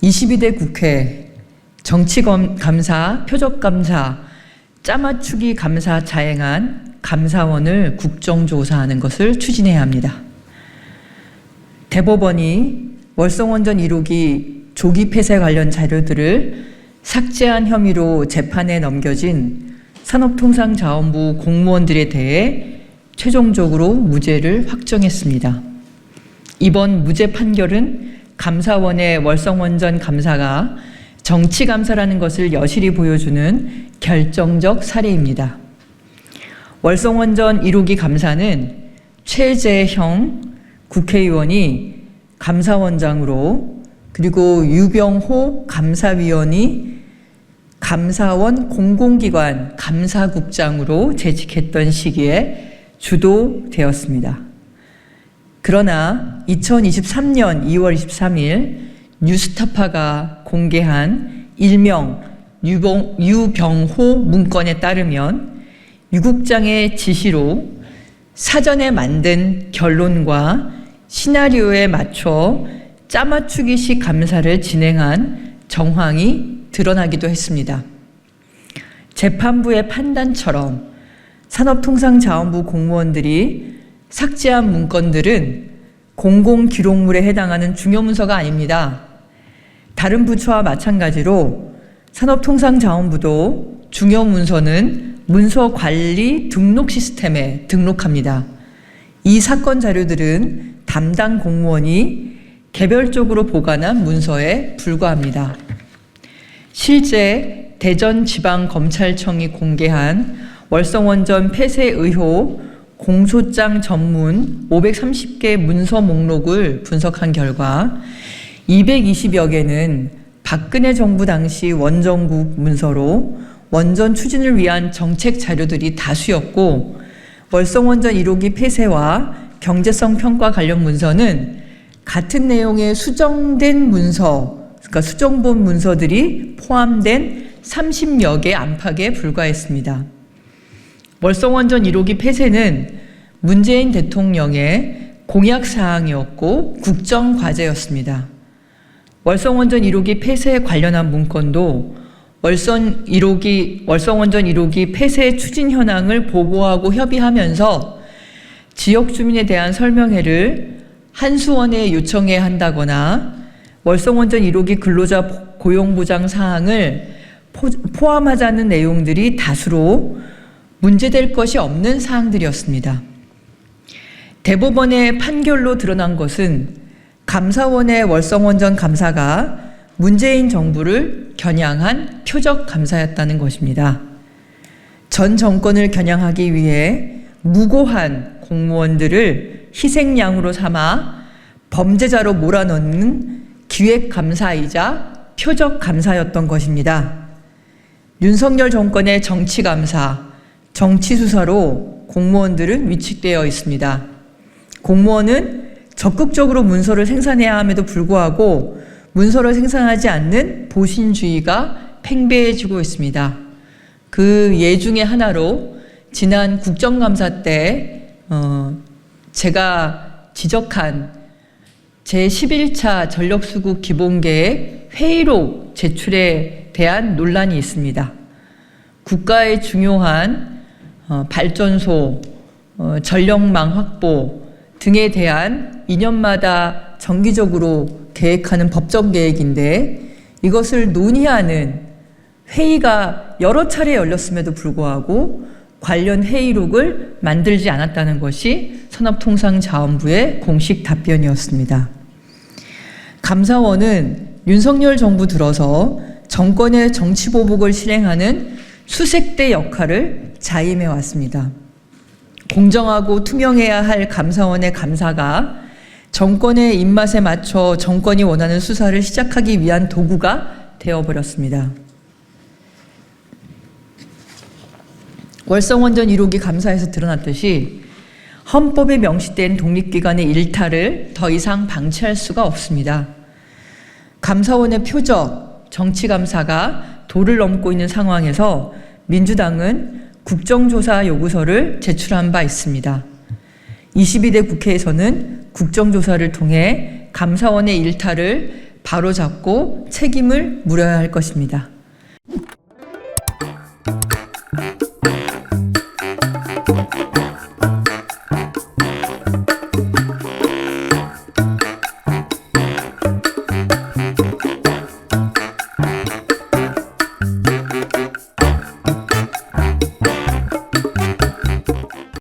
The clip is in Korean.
22대 국회 정치감사, 표적감사, 짜맞추기 감사 자행한 감사원을 국정조사하는 것을 추진해야 합니다. 대법원이 월성원전 1호기 조기 폐쇄 관련 자료들을 삭제한 혐의로 재판에 넘겨진 산업통상자원부 공무원들에 대해 최종적으로 무죄를 확정했습니다. 이번 무죄 판결은 감사원의 월성원전 감사가 정치감사라는 것을 여실히 보여주는 결정적 사례입니다. 월성원전 1호기 감사는 최재형 국회의원이 감사원장으로, 그리고 유병호 감사위원이 감사원 공공기관 감사국장으로 재직했던 시기에 주도되었습니다. 그러나 2023년 2월 23일 뉴스타파가 공개한 일명 유병호 문건에 따르면 유 국장의 지시로 사전에 만든 결론과 시나리오에 맞춰 짜맞추기식 감사를 진행한 정황이 드러나기도 했습니다. 재판부의 판단처럼 산업통상자원부 공무원들이 삭제한 문건들은 공공기록물에 해당하는 중요 문서가 아닙니다. 다른 부처와 마찬가지로 산업통상자원부도 중요 문서는 문서관리 등록 시스템에 등록합니다. 이 사건 자료들은 담당 공무원이 개별적으로 보관한 문서에 불과합니다. 실제 대전지방검찰청이 공개한 월성원전 폐쇄 의혹 공소장 전문 530개 문서 목록을 분석한 결과 220여 개는 박근혜 정부 당시 원정국 문서로 원전 추진을 위한 정책 자료들이 다수였고, 월성원전 1호기 폐쇄와 경제성 평가 관련 문서는 같은 내용의 수정된 문서, 그러니까 수정본 문서들이 포함된 30여 개 안팎에 불과했습니다. 월성원전 1호기 폐쇄는 문재인 대통령의 공약사항이었고 국정과제였습니다. 월성원전 1호기 폐쇄에 관련한 문건도 월성원전 1호기 폐쇄 추진 현황을 보고하고 협의하면서 지역 주민에 대한 설명회를 한수원에 요청해야 한다거나 월성원전 1호기 근로자 고용보장 사항을 포함하자는 내용들이 다수로 문제될 것이 없는 사항들이었습니다. 대법원의 판결로 드러난 것은 감사원의 월성원전 감사가 문재인 정부를 겨냥한 표적 감사였다는 것입니다. 전 정권을 겨냥하기 위해 무고한 공무원들을 희생양으로 삼아 범죄자로 몰아넣는 기획감사이자 표적감사였던 것입니다. 윤석열 정권의 정치감사, 정치수사로 공무원들은 위축되어 있습니다. 공무원은 적극적으로 문서를 생산해야 함에도 불구하고 문서를 생산하지 않는 보신주의가 팽배해지고 있습니다. 그 예 중에 하나로 지난 국정감사 때 제가 지적한 제11차 전력수급 기본계획 회의록 제출에 대한 논란이 있습니다. 국가의 중요한 발전소, 전력망 확보 등에 대한 2년마다 정기적으로 계획하는 법정 계획인데, 이것을 논의하는 회의가 여러 차례 열렸음에도 불구하고 관련 회의록을 만들지 않았다는 것이 산업통상자원부의 공식 답변이었습니다. 감사원은 윤석열 정부 들어서 정권의 정치보복을 실행하는 수색대 역할을 자임해 왔습니다. 공정하고 투명해야 할 감사원의 감사가 정권의 입맛에 맞춰 정권이 원하는 수사를 시작하기 위한 도구가 되어버렸습니다. 월성원전 1호기 감사에서 드러났듯이 헌법에 명시된 독립기관의 일탈을 더 이상 방치할 수가 없습니다. 감사원의 표적, 정치감사가 도를 넘고 있는 상황에서 민주당은 국정조사 요구서를 제출한 바 있습니다. 22대 국회에서는 국정조사를 통해 감사원의 일탈을 바로잡고 책임을 물어야 할 것입니다.